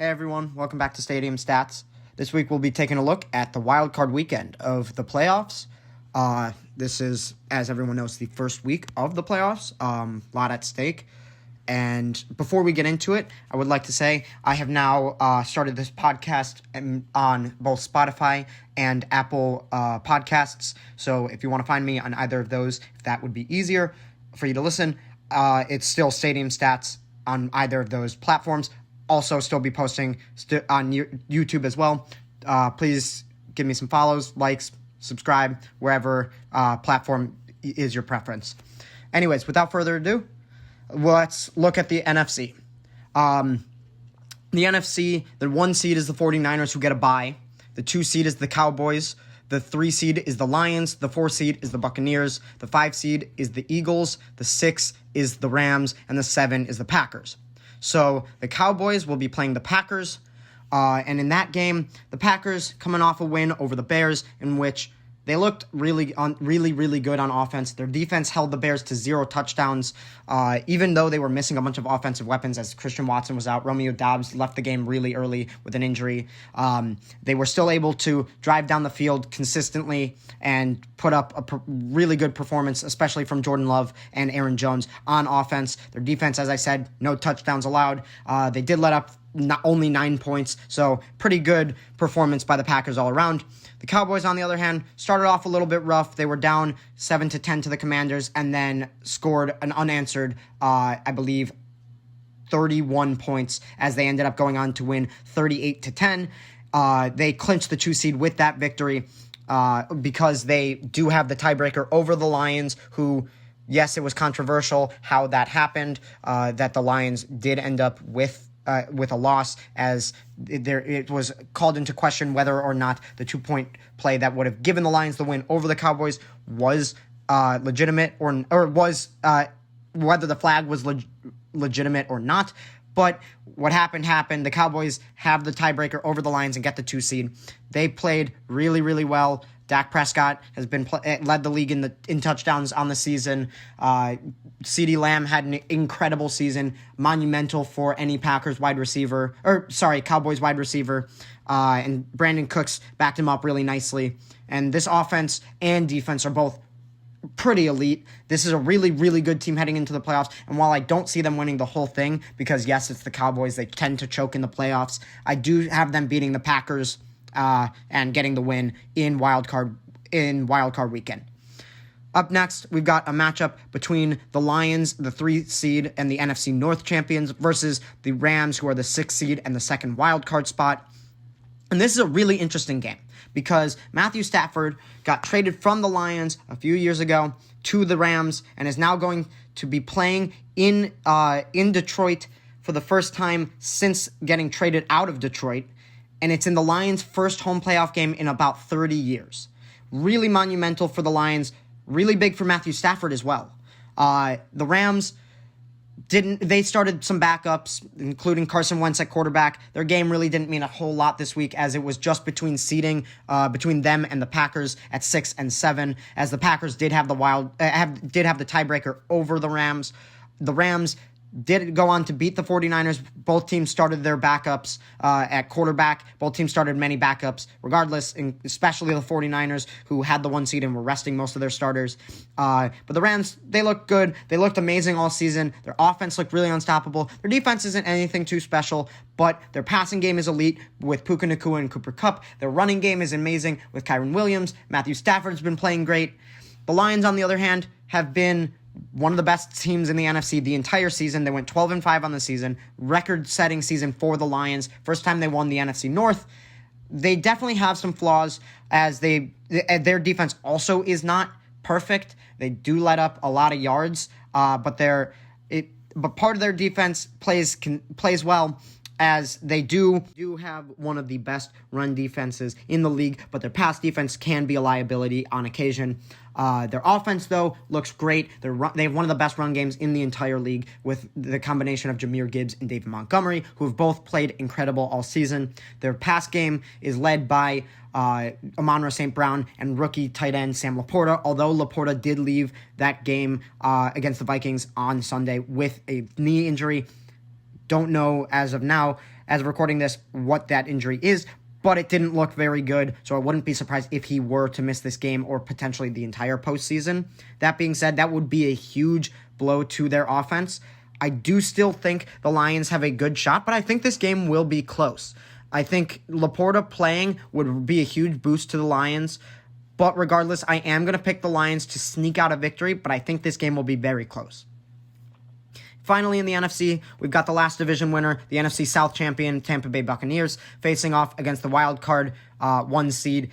Hey everyone, welcome back to Stadium Stats. This week we'll be taking a look at the wild card weekend of the playoffs. This is, as everyone knows, the first week of the playoffs. A lot at stake. And before we get into it, I would like to say I have now started this podcast on both Spotify and Apple Podcasts. So if you want to find me on either of those, if that would be easier for you to listen, it's still Stadium Stats on either of those platforms. Also, still be posting on YouTube as well. Please give me some follows, likes, subscribe, wherever platform is your preference. Anyways, without further ado, let's look at the NFC. The NFC, the 1 seed is the 49ers, who get a bye. The 2 seed is the Cowboys. The 3 seed is the Lions. The 4 seed is the Buccaneers. The 5 seed is the Eagles. The 6 is the Rams. And the 7 is the Packers. So the Cowboys will be playing the Packers, and in that game, the Packers coming off a win over the Bears, in which they looked really good on offense. Their defense held the Bears to 0 touchdowns, even though they were missing a bunch of offensive weapons as Christian Watson was out. Romeo Doubs left the game really early with an injury. They were still able to drive down the field consistently and put up a really good performance, especially from Jordan Love and Aaron Jones on offense. Their defense, as I said, no touchdowns allowed. They did let up only 9 points, so pretty good performance by the Packers all around. The Cowboys, on the other hand, started off a little bit rough. They were down 7-10 to the Commanders and then scored an unanswered, I believe, 31 points as they ended up going on to win 38-10. They clinched the 2 seed with that victory because they do have the tiebreaker over the Lions, who, yes, it was controversial how that happened, that the Lions did end up with a loss, as it was called into question whether or not the 2-point play that would have given the Lions the win over the Cowboys was legitimate, or was whether the flag was legitimate or not. But what happened. The Cowboys have the tiebreaker over the Lions and get the 2 seed. They played really well. Dak Prescott has been led the league in touchdowns on the season. CeeDee Lamb had an incredible season, monumental for any Cowboys wide receiver. And Brandon Cooks backed him up really nicely. And this offense and defense are both pretty elite. This is a really good team heading into the playoffs. And while I don't see them winning the whole thing, because yes, it's the Cowboys, they tend to choke in the playoffs, I do have them beating the Packers and getting the win in wild card weekend. Up next, we've got a matchup between the Lions, the 3 seed, and the NFC North champions, versus the Rams, who are the 6 seed and the second wild card spot. And this is a really interesting game because Matthew Stafford got traded from the Lions a few years ago to the Rams and is now going to be playing in Detroit for the first time since getting traded out of Detroit. And it's in the Lions' first home playoff game in about 30 years. Really monumental for the Lions, really big for Matthew Stafford as well. The Rams they started some backups, including Carson Wentz at quarterback. Their game really didn't mean a whole lot this week, as it was just between seeding between them and the Packers at 6 and 7, as the Packers did have the tiebreaker over the Rams. The Rams did go on to beat the 49ers. Both teams started their backups at quarterback. Both teams started many backups regardless, especially the 49ers, who had the 1 seed and were resting most of their starters. But the Rams, they looked good. They looked amazing all season. Their offense looked really unstoppable. Their defense isn't anything too special, but their passing game is elite with Puka Nacua and Cooper Kupp. Their running game is amazing with Kyren Williams. Matthew Stafford's been playing great. The Lions, on the other hand, have been one of the best teams in the NFC the entire season. They went 12-5 on the season, record-setting season for the Lions. First time they won the NFC North. They definitely have some flaws, as their defense also is not perfect. They do let up a lot of yards, but part of their defense plays well, as they do have one of the best run defenses in the league, but their pass defense can be a liability on occasion. Their offense, though, looks great. They have one of the best run games in the entire league, with the combination of Jahmyr Gibbs and David Montgomery, who have both played incredible all season. Their pass game is led by Amon-Ra St. Brown and rookie tight end Sam Laporta, although Laporta did leave that game against the Vikings on Sunday with a knee injury. Don't know as of now as of recording this, what that injury is, but it didn't look very good, so I wouldn't be surprised if he were to miss this game or potentially the entire postseason. That being said, that would be a huge blow to their offense. I do still think the Lions have a good shot, but I think this game will be close. I think Laporta playing would be a huge boost to the Lions, but regardless, I am going to pick the Lions to sneak out a victory, but I think this game will be very close. Finally, in the NFC, we've got the last division winner, the NFC South champion, Tampa Bay Buccaneers, facing off against the wild card 1 seed,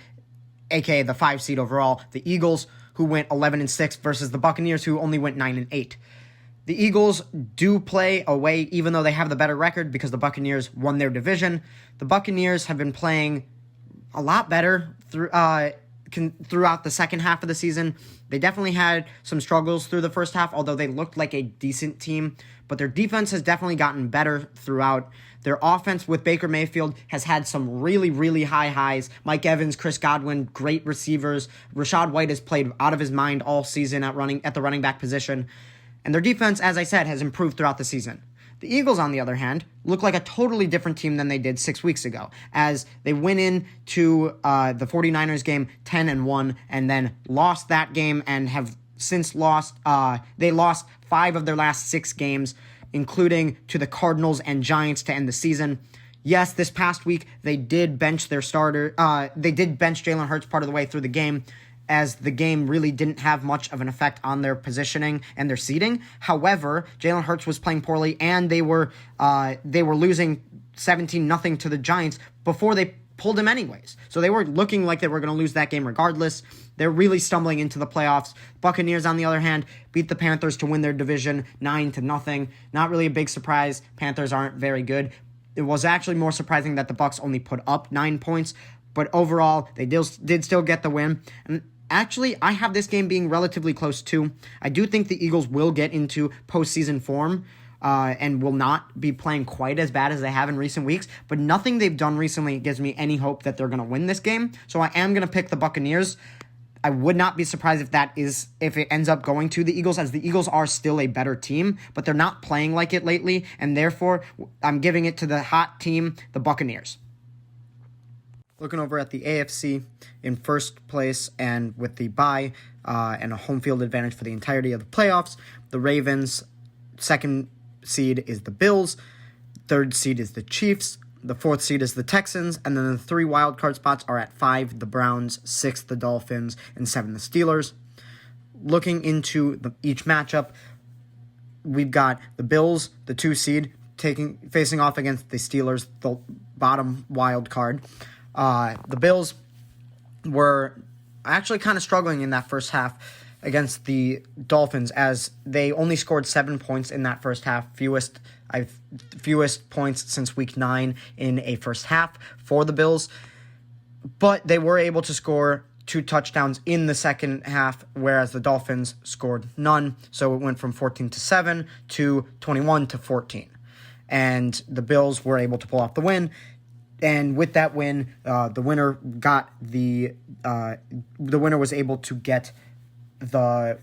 aka the 5 seed overall, the Eagles, who went 11-6 versus the Buccaneers, who only went 9-8. The Eagles do play away, even though they have the better record, because the Buccaneers won their division. The Buccaneers have been playing a lot better throughout the second half of the season. They definitely had some struggles through the first half, although they looked like a decent team. But their defense has definitely gotten better throughout. Their offense with Baker Mayfield has had some really, really high highs. Mike Evans, Chris Godwin, great receivers. Rachaad White has played out of his mind all season at the running back position. And their defense, as I said, has improved throughout the season. The Eagles, on the other hand, look like a totally different team than they did 6 weeks ago, as they went into the 49ers game 10-1 and then lost that game and have since lost. They lost 5 of their last 6 games, including to the Cardinals and Giants to end the season. Yes, this past week they did bench their starter. They did bench Jalen Hurts part of the way through the game, as the game really didn't have much of an effect on their positioning and their seeding. However, Jalen Hurts was playing poorly, and they were losing 17-0 to the Giants before they pulled him anyways. So they were looking like they were going to lose that game regardless. They're really stumbling into the playoffs. Buccaneers, on the other hand, beat the Panthers to win their division 9-0. Not really a big surprise. Panthers aren't very good. It was actually more surprising that the Bucs only put up 9 points, but overall, they did still get the win. And actually, I have this game being relatively close too. I do think the Eagles will get into postseason form and will not be playing quite as bad as they have in recent weeks, but nothing they've done recently gives me any hope that they're going to win this game. So I am going to pick the Buccaneers. I would not be surprised if it ends up going to the Eagles, as the Eagles are still a better team, but they're not playing like it lately, and therefore I'm giving it to the hot team, the Buccaneers. Looking over at the AFC, in first place and with the bye and a home field advantage for the entirety of the playoffs, the Ravens. Second seed is the Bills. Third seed is the Chiefs. The fourth seed is the Texans. And then the 3 wildcard spots are at 5, the Browns, 6, the Dolphins, and 7, the Steelers. Looking into each matchup, we've got the Bills, the 2 seed, facing off against the Steelers, the bottom wild card. The Bills were actually kind of struggling in that first half against the Dolphins, as they only scored 7 points in that first half, fewest points since week 9 in a first half for the Bills. But they were able to score 2 touchdowns in the second half, whereas the Dolphins scored none. So it went from 14-7 to 21-14. And the Bills were able to pull off the win. And with that win, the winner was able to get the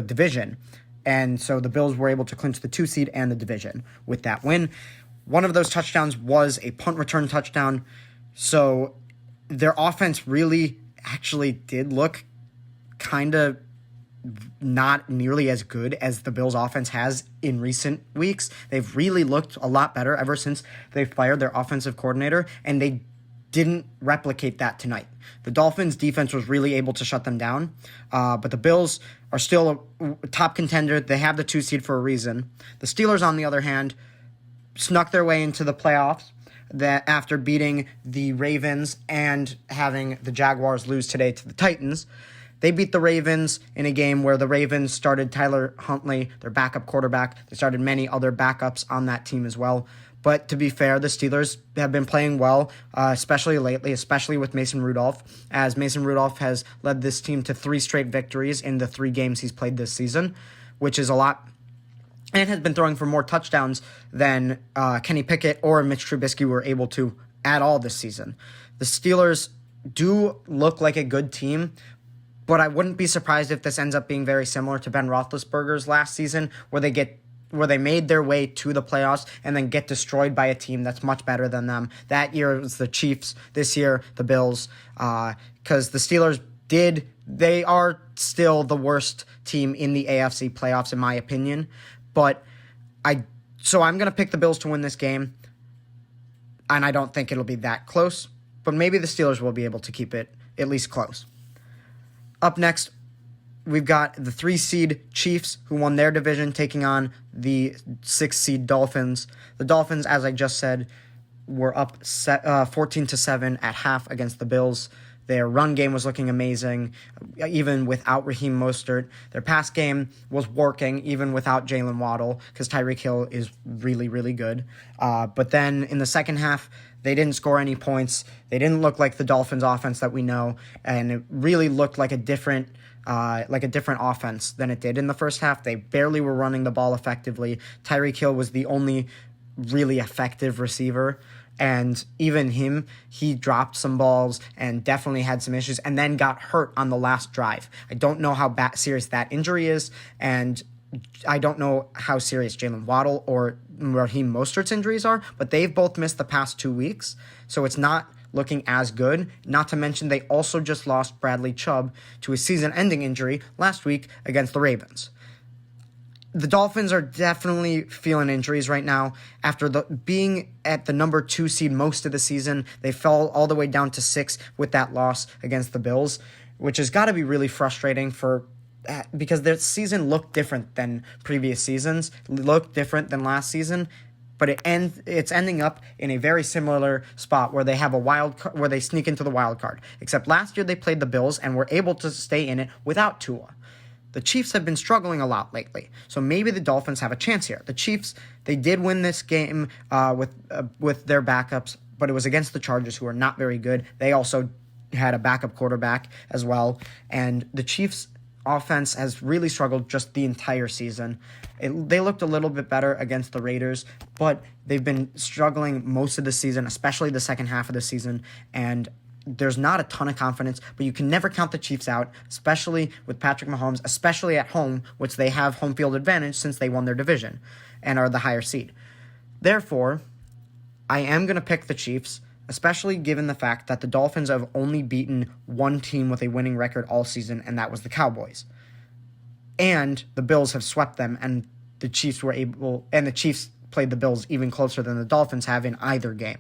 division. And so the Bills were able to clinch the 2 seed and the division with that win. One of those touchdowns was a punt return touchdown. So their offense really actually did look kind of not nearly as good as the Bills' offense has in recent weeks. They've really looked a lot better ever since they fired their offensive coordinator, and they didn't replicate that tonight. The Dolphins' defense was really able to shut them down, but the Bills are still a top contender. They have the 2 seed for a reason. The Steelers, on the other hand, snuck their way into the playoffs after beating the Ravens and having the Jaguars lose today to the Titans. They beat the Ravens in a game where the Ravens started Tyler Huntley, their backup quarterback. They started many other backups on that team as well. But to be fair, the Steelers have been playing well, especially lately, especially with Mason Rudolph, as Mason Rudolph has led this team to 3 straight victories in the 3 games he's played this season, which is a lot, and has been throwing for more touchdowns than Kenny Pickett or Mitch Trubisky were able to at all this season. The Steelers do look like a good team, but I wouldn't be surprised if this ends up being very similar to Ben Roethlisberger's last season, where they get made their way to the playoffs and then get destroyed by a team that's much better than them. That year it was the Chiefs. This year, the Bills. Because the Steelers they are still the worst team in the AFC playoffs, in my opinion. So I'm going to pick the Bills to win this game. And I don't think it'll be that close. But maybe the Steelers will be able to keep it at least close. Up next, we've got the 3-seed Chiefs, who won their division, taking on the 6-seed Dolphins. The Dolphins, as I just said, were up 14-7 at half against the Bills. Their run game was looking amazing, even without Raheem Mostert. Their pass game was working, even without Jalen Waddle, because Tyreek Hill is really, really good. But then in the second half, they didn't score any points. They didn't look like the Dolphins' offense that we know, and it really looked like a different offense than it did in the first half. They barely were running the ball effectively. Tyreek Hill was the only really effective receiver. And even him, he dropped some balls and definitely had some issues and then got hurt on the last drive. I don't know how serious that injury is, and I don't know how serious Jalen Waddle or Raheem Mostert's injuries are, but they've both missed the past 2 weeks, so it's not looking as good. Not to mention they also just lost Bradley Chubb to a season-ending injury last week against the Ravens. The Dolphins are definitely feeling injuries right now. After being at the number 2 seed most of the season, they fell all the way down to 6 with that loss against the Bills, which has got to be really frustrating because their season looked different than previous seasons, looked different than last season, but it's ending up in a very similar spot where they have where they sneak into the wild card. Except last year they played the Bills and were able to stay in it without Tua. The Chiefs have been struggling a lot lately, so maybe the Dolphins have a chance here. The Chiefs, they did win this game with their backups, but it was against the Chargers, who are not very good. They also had a backup quarterback as well, and the Chiefs' offense has really struggled just the entire season. They looked a little bit better against the Raiders, but they've been struggling most of the season, especially the second half of the season, and there's not a ton of confidence, but you can never count the Chiefs out, especially with Patrick Mahomes, especially at home, which they have home field advantage since they won their division and are the higher seed. Therefore, I am going to pick the Chiefs, especially given the fact that the Dolphins have only beaten one team with a winning record all season, and that was the Cowboys. And the Bills have swept them, and the Chiefs played the Bills even closer than the Dolphins have in either game.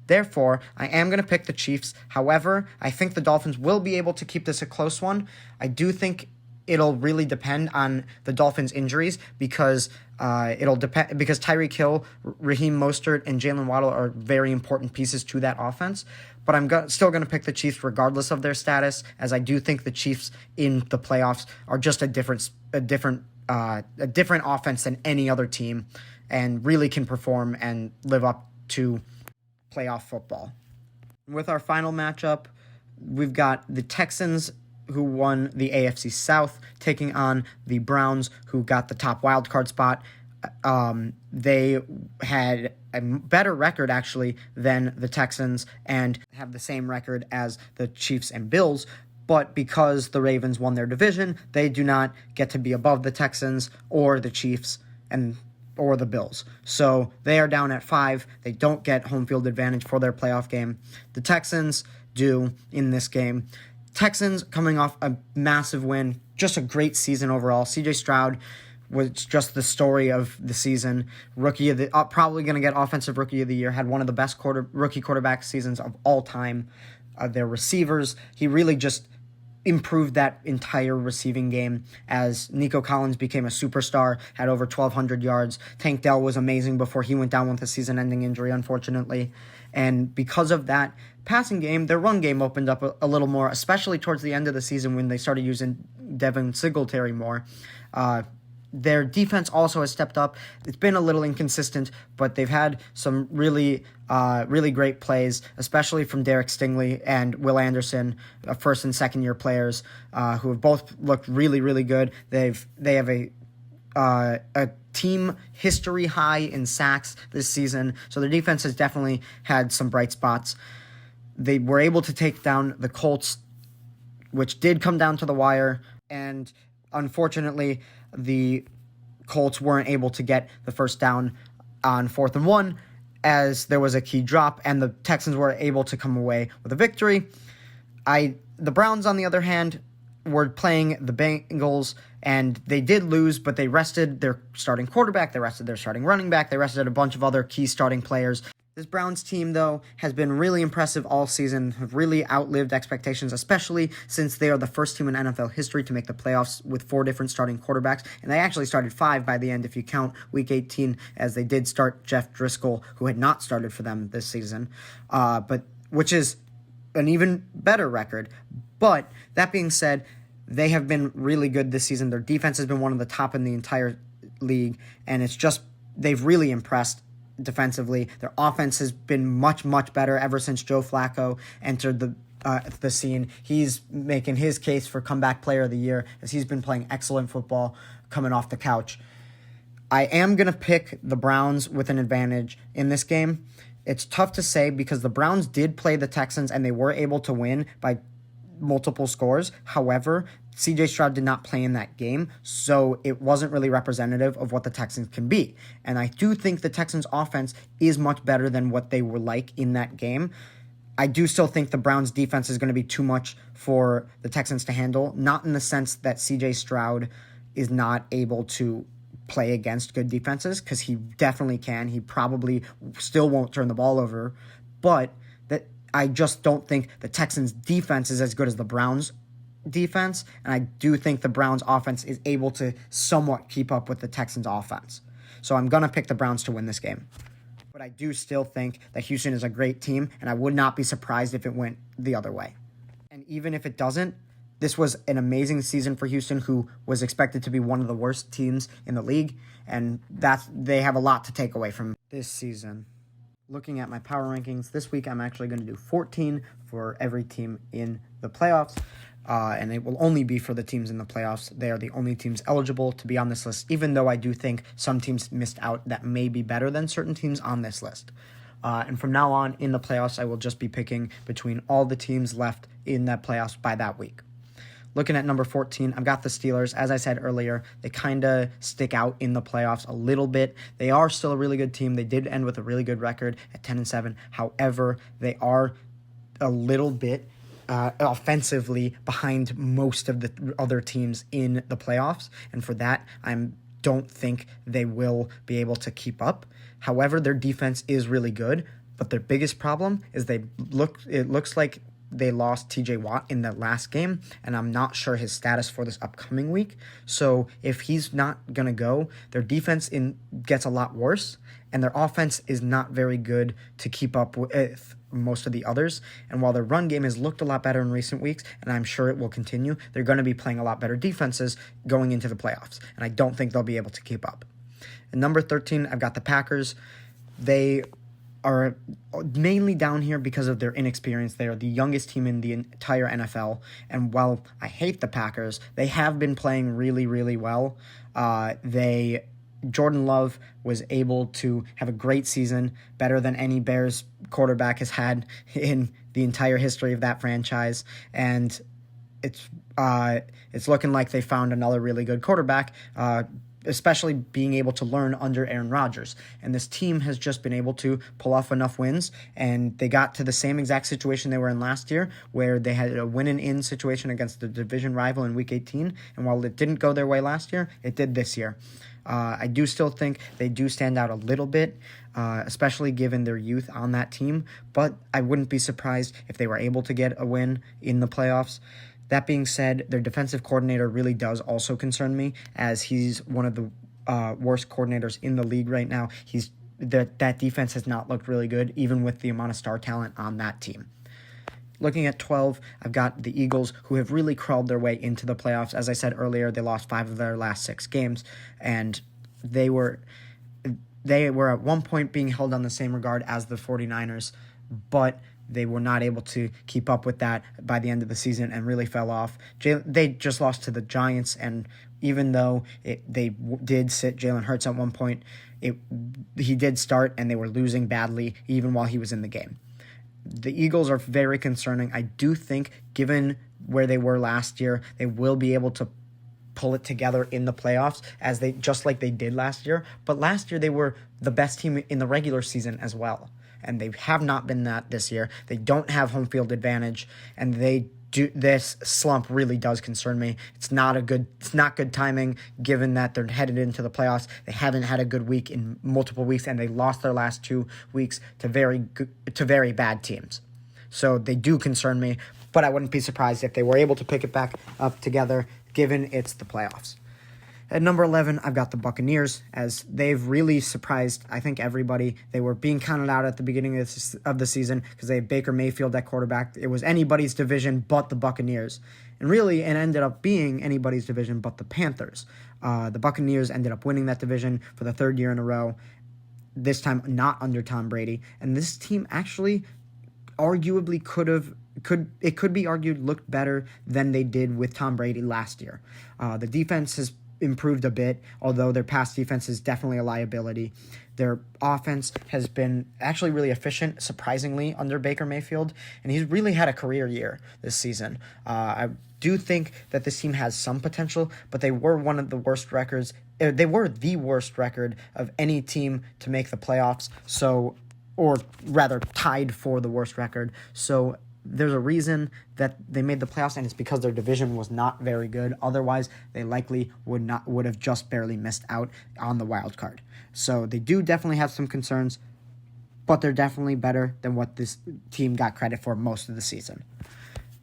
Therefore, I am going to pick the Chiefs. However, I think the Dolphins will be able to keep this a close one. I do think it'll really depend on the Dolphins' injuries because Tyreek Hill, Raheem Mostert, and Jalen Waddle are very important pieces to that offense. But I'm still going to pick the Chiefs regardless of their status, as I do think the Chiefs in the playoffs are just a different offense than any other team, and really can perform and live up to playoff football. With our final matchup, we've got the Texans, who won the AFC South, taking on the Browns, who got the top wildcard spot. They had a better record, actually, than the Texans and have the same record as the Chiefs and Bills, but because the Ravens won their division, they do not get to be above the Texans or the Chiefs or the Bills. So they are down at 5. They don't get home field advantage for their playoff game. The Texans do in this game. Texans coming off a massive win, just a great season overall. CJ Stroud was just the story of the season. Rookie of the probably going to get offensive rookie of the year. Had one of the best rookie quarterback seasons of all time. Their receivers, he really just improved that entire receiving game as Nico Collins became a superstar, had over 1,200 yards. Tank Dell was amazing before he went down with a season-ending injury, unfortunately. And because of that passing game, their run game opened up a little more, especially towards the end of the season when they started using Devin Singletary more. Their defense also has stepped up. It's been a little inconsistent, but they've had some really great plays, especially from Derek Stingley and Will Anderson, first and second year players, who have both looked really, really good. They have a team history high in sacks this season, so their defense has definitely had some bright spots. They were able to take down the Colts, which did come down to the wire, and unfortunately, the Colts weren't able to get the first down on 4th and 1 as there was a key drop, and the Texans were able to come away with a victory. The Browns, on the other hand, were playing the Bengals, and they did lose, but they rested their starting quarterback, they rested their starting running back, they rested a bunch of other key starting players. This Browns team, though, has been really impressive all season, have really outlived expectations, especially since they are the first team in NFL history to make the playoffs with 4 different starting quarterbacks, and they actually started 5 by the end if you count Week 18, as they did start Jeff Driscoll, who had not started for them this season, but which is an even better record. But that being said, they have been really good this season. Their defense has been one of the top in the entire league, and it's just they've really impressed defensively. Their offense has been much, much better ever since Joe Flacco entered the scene. He's making his case for comeback player of the year as he's been playing excellent football coming off the couch. I am going to pick the Browns with an advantage in this game. It's tough to say because the Browns did play the Texans and they were able to win by multiple scores. However, CJ Stroud did not play in that game, so it wasn't really representative of what the Texans can be. And I do think the Texans' offense is much better than what they were like in that game. I do still think the Browns' defense is going to be too much for the Texans to handle, not in the sense that CJ Stroud is not able to play against good defenses, because he definitely can. He probably still won't turn the ball over, but that I just don't think the Texans' defense is as good as the Browns' defense, and I do think the Browns' offense is able to somewhat keep up with the Texans' offense. So I'm going to pick the Browns to win this game. But I do still think that Houston is a great team, and I would not be surprised if it went the other way. And even if it doesn't, this was an amazing season for Houston, who was expected to be one of the worst teams in the league, and they have a lot to take away from this season. Looking at my power rankings, this week I'm actually going to do 14 for every team in the playoffs, and it will only be for the teams in the playoffs. They are the only teams eligible to be on this list, even though I do think some teams missed out that may be better than certain teams on this list. And from now on, in the playoffs, I will just be picking between all the teams left in that playoffs by that week. Looking at number 14, I've got the Steelers. As I said earlier, they kind of stick out in the playoffs a little bit. They are still a really good team. They did end with a really good record at 10-7. However, they are a little bit offensively behind most of the other teams in the playoffs. And for that, I don't think they will be able to keep up. However, their defense is really good. But their biggest problem is it looks like they lost TJ Watt in the last game, and I'm not sure his status for this upcoming week. So if he's not going to go, their defense gets a lot worse, and their offense is not very good to keep up with most of the others. And while their run game has looked a lot better in recent weeks, and I'm sure it will continue, they're going to be playing a lot better defenses going into the playoffs, and I don't think they'll be able to keep up. At number 13, I've got the Packers. They are mainly down here because of their inexperience. They are the youngest team in the entire NFL, and while I hate the Packers, they have been playing really, really well. Jordan Love was able to have a great season, better than any Bears quarterback has had in the entire history of that franchise, and it's looking like they found another really good quarterback, especially being able to learn under Aaron Rodgers. And this team has just been able to pull off enough wins, and they got to the same exact situation they were in last year, where they had a win-and-in situation against the division rival in Week 18, and while it didn't go their way last year, it did this year. I do still think they do stand out a little bit, especially given their youth on that team, but I wouldn't be surprised if they were able to get a win in the playoffs. That being said, their defensive coordinator really does also concern me, as he's one of the worst coordinators in the league right now. That defense has not looked really good, even with the amount of star talent on that team. Looking at 12, I've got the Eagles, who have really crawled their way into the playoffs. As I said earlier, they lost 5 of their last 6 games, and they were at one point being held on the same regard as the 49ers, but they were not able to keep up with that by the end of the season and really fell off. They just lost to the Giants, and even though they did sit Jalen Hurts at one point, he did start, and they were losing badly even while he was in the game. The Eagles are very concerning. I do think, given where they were last year, they will be able to pull it together in the playoffs as they just like they did last year. But last year they were the best team in the regular season as well, and they have not been that this year. They don't have home field advantage, and this slump really does concern me. It's not good timing given that they're headed into the playoffs. They haven't had a good week in multiple weeks, and they lost their last 2 weeks to very bad teams. So they do concern me, but I wouldn't be surprised if they were able to pick it back up together given it's the playoffs. At number 11, I've got the Buccaneers, as they've really surprised, I think, everybody. They were being counted out at the beginning of the season because they had Baker Mayfield at quarterback. It was anybody's division but the Buccaneers. And really, it ended up being anybody's division but the Panthers. The Buccaneers ended up winning that division for the third year in a row, this time not under Tom Brady. And this team actually arguably could be argued looked better than they did with Tom Brady last year. The defense has improved a bit, although their pass defense is definitely a liability. Their offense has been actually really efficient, surprisingly, under Baker Mayfield, and he's really had a career year this season. I do think that this team has some potential, but they were one of the worst records. They were the worst record of any team to make the playoffs, or rather tied for the worst record. So there's a reason that they made the playoffs, and it's because their division was not very good. Otherwise, they likely would have just barely missed out on the wild card. So they do definitely have some concerns, but they're definitely better than what this team got credit for most of the season.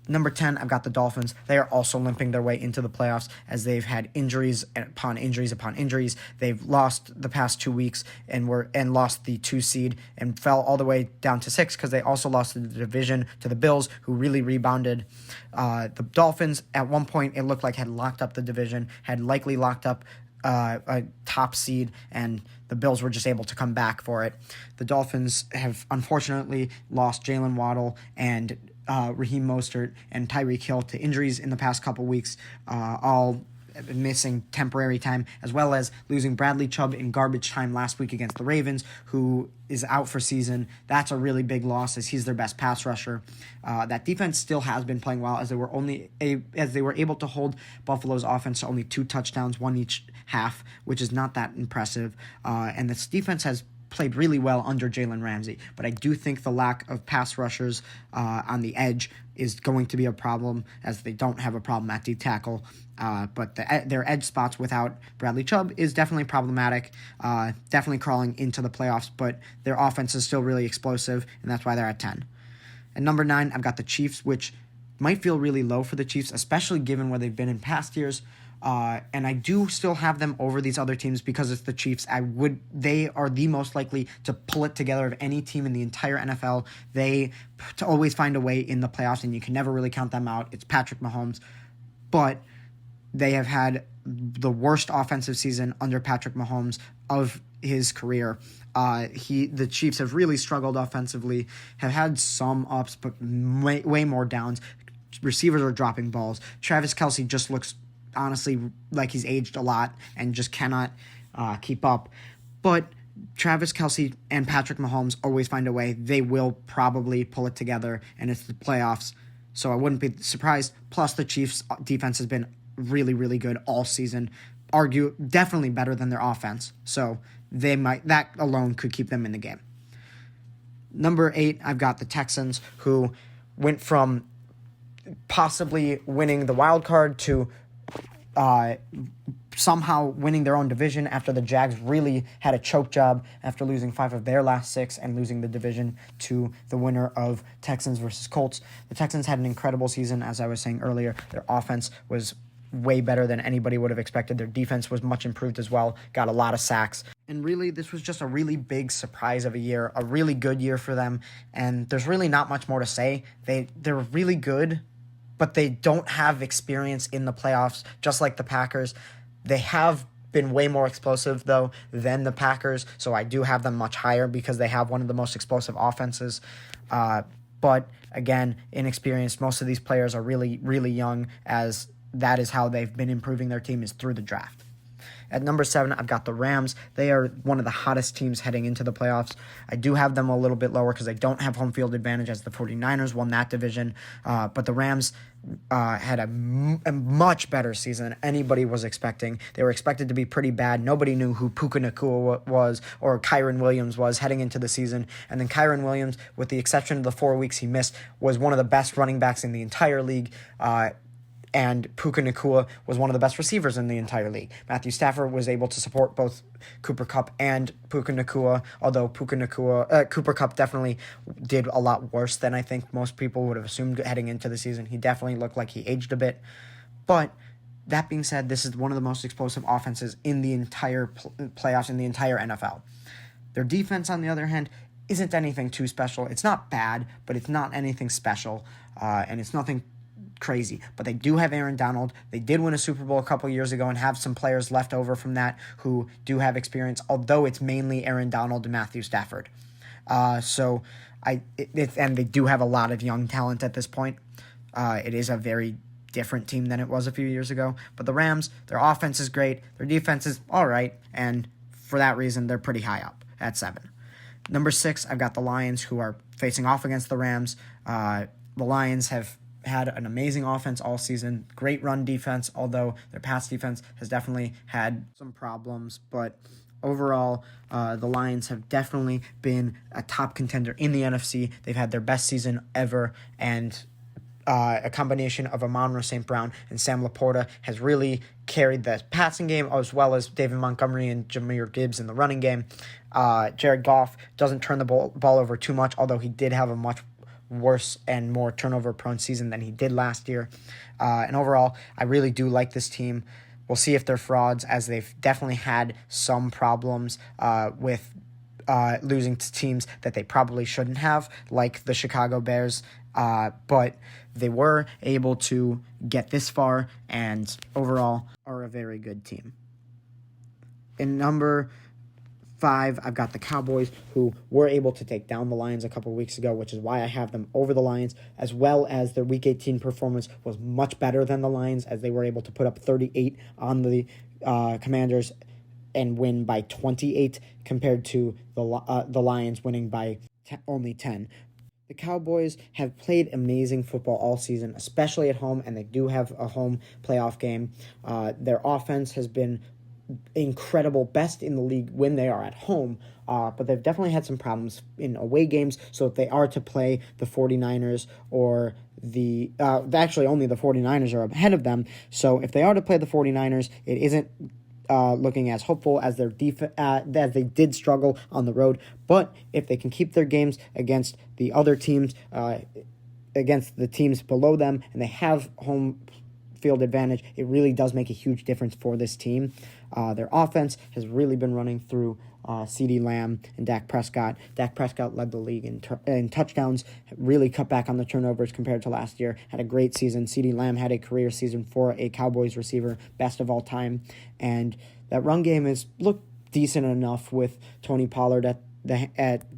Number 10, I've got the Dolphins. They are also limping their way into the playoffs as they've had injuries upon injuries upon injuries. They've lost the past 2 weeks and lost the 2 seed and fell all the way down to 6 because they also lost the division to the Bills, who really rebounded. The Dolphins, at one point, it looked like had locked up the division, had likely locked up a top seed, and the Bills were just able to come back for it. The Dolphins have unfortunately lost Jalen Waddle and Raheem Mostert and Tyreek Hill to injuries in the past couple weeks, all missing temporary time, as well as losing Bradley Chubb in garbage time last week against the Ravens, who is out for season. That's a really big loss as he's their best pass rusher. That defense still has been playing well as they were able to hold Buffalo's offense to only 2 touchdowns, 1 each half, which is not that impressive. And this defense has played really well under Jalen Ramsey, but I do think the lack of pass rushers on the edge is going to be a problem, as they don't have a problem at D tackle. But their edge spots without Bradley Chubb is definitely problematic, definitely crawling into the playoffs, but their offense is still really explosive, and that's why they're at 10. At number 9, I've got the Chiefs, which might feel really low for the Chiefs, especially given where they've been in past years. And I do still have them over these other teams because it's the Chiefs. They are the most likely to pull it together of any team in the entire NFL. They always find a way in the playoffs, and you can never really count them out. It's Patrick Mahomes. But they have had the worst offensive season under Patrick Mahomes of his career. The Chiefs have really struggled offensively, have had some ups, but way more downs. Receivers are dropping balls. Travis Kelce just looks honestly like he's aged a lot and just cannot keep up. But Travis Kelce and Patrick Mahomes always find a way. They will probably pull it together, and it's the playoffs, so I wouldn't be surprised. Plus, the Chiefs' defense has been really, really good all season. Definitely better than their offense, so that alone could keep them in the game. Number 8, I've got the Texans, who went from possibly winning the wild card to somehow winning their own division after the Jags really had a choke job after losing 5 of their last 6 and losing the division to the winner of Texans versus Colts. The Texans had an incredible season, as I was saying earlier. Their offense was way better than anybody would have expected. Their defense was much improved as well, got a lot of sacks. And really, this was just a really big surprise of a year, a really good year for them. And there's really not much more to say. They're really good, but they don't have experience in the playoffs, just like the Packers. They have been way more explosive, though, than the Packers, so I do have them much higher because they have one of the most explosive offenses. But, again, inexperienced. Most of these players are really, really young, as that is how they've been improving their team, is through the draft. At number 7, I've got the Rams. They are one of the hottest teams heading into the playoffs. I do have them a little bit lower because I don't have home field advantage as the 49ers won that division. But the Rams had a much better season than anybody was expecting. They were expected to be pretty bad. Nobody knew who Puka Nacua was or Kyren Williams was heading into the season. And then Kyren Williams, with the exception of the 4 weeks he missed, was one of the best running backs in the entire league. And Puka Nacua was one of the best receivers in the entire league. Matthew Stafford was able to support both Cooper Kupp and Puka Nacua, although Cooper Kupp definitely did a lot worse than I think most people would have assumed heading into the season. He definitely looked like he aged a bit. But that being said, this is one of the most explosive offenses in the entire playoffs, in the entire NFL. Their defense, on the other hand, isn't anything too special. It's not bad, but it's not anything special, and it's nothing crazy. But they do have Aaron Donald. They did win a Super Bowl a couple years ago and have some players left over from that who do have experience, although it's mainly Aaron Donald and Matthew Stafford. And they do have a lot of young talent at this point. It is a very different team than it was a few years ago. But the Rams, their offense is great. Their defense is all right. And for that reason, they're pretty high up at 7. Number 6, I've got the Lions, who are facing off against the Rams. The Lions have had an amazing offense all season, great run defense, although their pass defense has definitely had some problems. But overall, the Lions have definitely been a top contender in the NFC. They've had their best season ever, and a combination of Amon-Ra St. Brown and Sam Laporta has really carried the passing game, as well as David Montgomery and Jahmyr Gibbs in the running game. Jared Goff doesn't turn the ball over too much, although he did have a much worse and more turnover-prone season than he did last year. And overall, I really do like this team. We'll see if they're frauds, as they've definitely had some problems with losing to teams that they probably shouldn't have, like the Chicago Bears. But they were able to get this far and overall are a very good team. In number 5, I've got the Cowboys, who were able to take down the Lions a couple weeks ago, which is why I have them over the Lions, as well as their Week 18 performance was much better than the Lions, as they were able to put up 38 on the Commanders and win by 28 compared to the Lions winning by only 10. The Cowboys have played amazing football all season, especially at home, and they do have a home playoff game. Their offense has been incredible, best in the league when they are at home, but they've definitely had some problems in away games. So if they are to play the 49ers or actually only the 49ers are ahead of them. So if they are to play the 49ers, it isn't looking as hopeful as as they did struggle on the road. But if they can keep their games against the other teams, against the teams below them, and they have home field advantage, it really does make a huge difference for this team. Their offense has really been running through CeeDee Lamb and Dak Prescott. Dak Prescott led the league in touchdowns, really cut back on the turnovers compared to last year, had a great season. CeeDee Lamb had a career season for a Cowboys receiver, best of all time. And that run game has looked decent enough with Tony Pollard at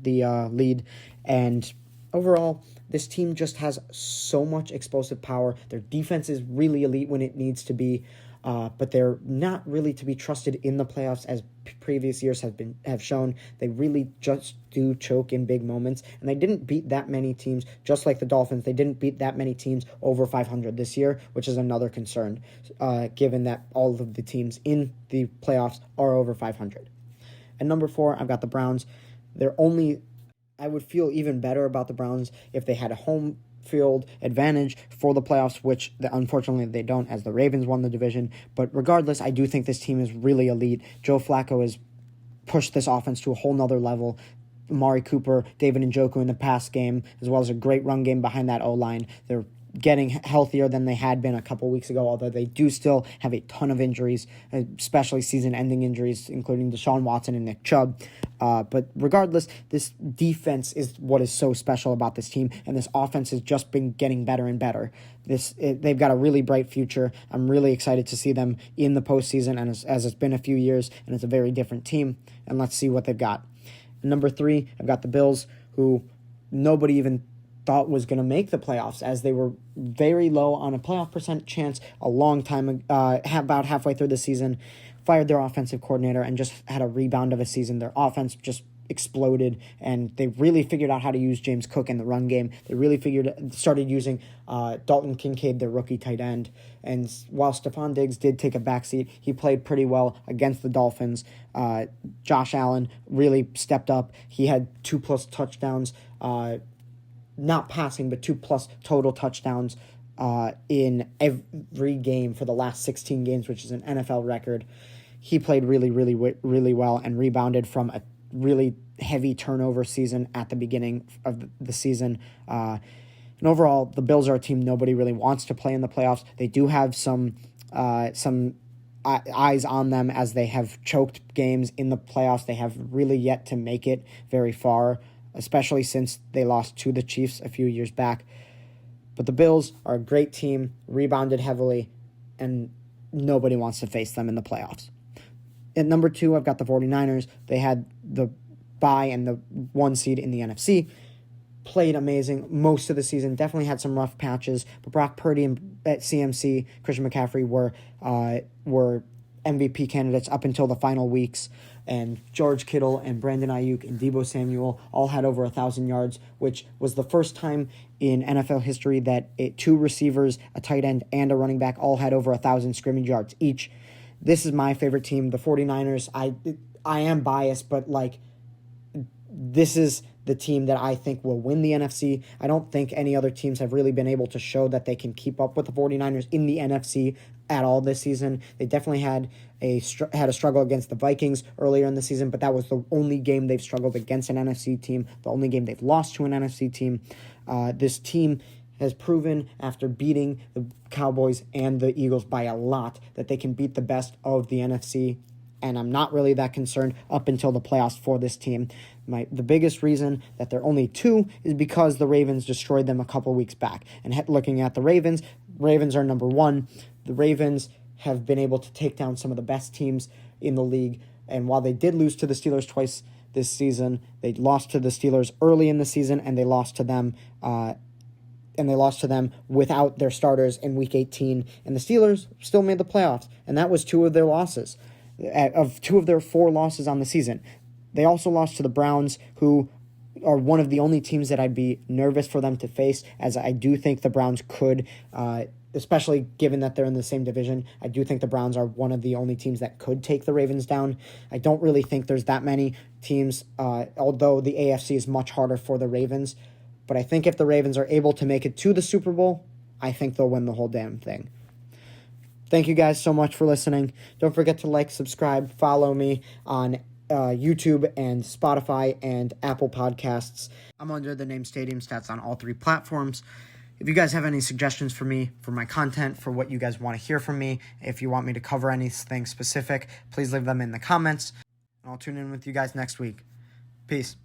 the lead. And overall, this team just has so much explosive power. Their defense is really elite when it needs to be, but they're not really to be trusted in the playoffs as previous years have shown. They really just do choke in big moments, and they didn't beat that many teams, just like the Dolphins. They didn't beat that many teams over 500 this year, which is another concern, given that all of the teams in the playoffs are over 500. At number 4, I've got the Browns. I would feel even better about the Browns if they had a home field advantage for the playoffs, which unfortunately they don't, as the Ravens won the division. But regardless, I do think this team is really elite. Joe Flacco has pushed this offense to a whole nother level. Amari Cooper, David Njoku in the pass game, as well as a great run game behind that O-line. They're getting healthier than they had been a couple weeks ago, although they do still have a ton of injuries, especially season-ending injuries, including Deshaun Watson and Nick Chubb. But regardless, this defense is what is so special about this team, and this offense has just been getting better and better. They've got a really bright future. I'm really excited to see them in the postseason, and as it's been a few years, and it's a very different team, and let's see what they've got. Number 3, I've got the Bills, who nobody even thought was going to make the playoffs, as they were very low on a playoff percent chance a long time, about halfway through the season. fired their offensive coordinator and just had a rebound of a season. Their offense just exploded, and they really figured out how to use James Cook in the run game. They really started using Dalton Kincaid, their rookie tight end. And while Stephon Diggs did take a backseat, he played pretty well against the Dolphins. Josh Allen really stepped up. He had 2+ touchdowns, not passing, but 2+ total touchdowns in every game for the last 16 games, which is an NFL record. He played really, really, really well and rebounded from a really heavy turnover season at the beginning of the season. And overall, the Bills are a team nobody really wants to play in the playoffs. They do have some eyes on them, as they have choked games in the playoffs. They have really yet to make it very far, especially since they lost to the Chiefs a few years back. But the Bills are a great team, rebounded heavily, and nobody wants to face them in the playoffs. At number 2, I've got the 49ers. They had the bye and the 1 seed in the NFC. Played amazing most of the season. Definitely had some rough patches. But Brock Purdy and CMC, Christian McCaffrey, were MVP candidates up until the final weeks. And George Kittle and Brandon Ayuk and Deebo Samuel all had over 1,000 yards, which was the first time in NFL history that 2 receivers, a tight end, and a running back all had over 1,000 scrimmage yards each. This is my favorite team, the 49ers. I am biased, but this is the team that I think will win the NFC. I don't think any other teams have really been able to show that they can keep up with the 49ers in the NFC at all this season. They definitely had a struggle against the Vikings earlier in the season, but that was the only game they've struggled against an NFC team, the only game they've lost to an NFC team. This team has proven, after beating the Cowboys and the Eagles by a lot, that they can beat the best of the NFC, and I'm not really that concerned up until the playoffs for this team. The biggest reason that they're only 2 is because the Ravens destroyed them a couple weeks back. And looking at the Ravens are number 1. The Ravens have been able to take down some of the best teams in the league, and while they did lose to the Steelers twice this season, they lost to the Steelers early in the season, and they lost to them without their starters in Week 18, and the Steelers still made the playoffs, and that was 2 of their losses. Of 2 of their 4 losses on the season. They also lost to the Browns, who are one of the only teams that I'd be nervous for them to face, as I do think the Browns could, especially given that they're in the same division, I do think the Browns are one of the only teams that could take the Ravens down. I don't really think there's that many teams, although the AFC is much harder for the Ravens. But I think if the Ravens are able to make it to the Super Bowl, I think they'll win the whole damn thing. Thank you guys so much for listening. Don't forget to like, subscribe, follow me on YouTube and Spotify and Apple Podcasts. I'm under the name Stadium Stats on all 3 platforms. If you guys have any suggestions for me, for my content, for what you guys want to hear from me, if you want me to cover anything specific, please leave them in the comments. And I'll tune in with you guys next week. Peace.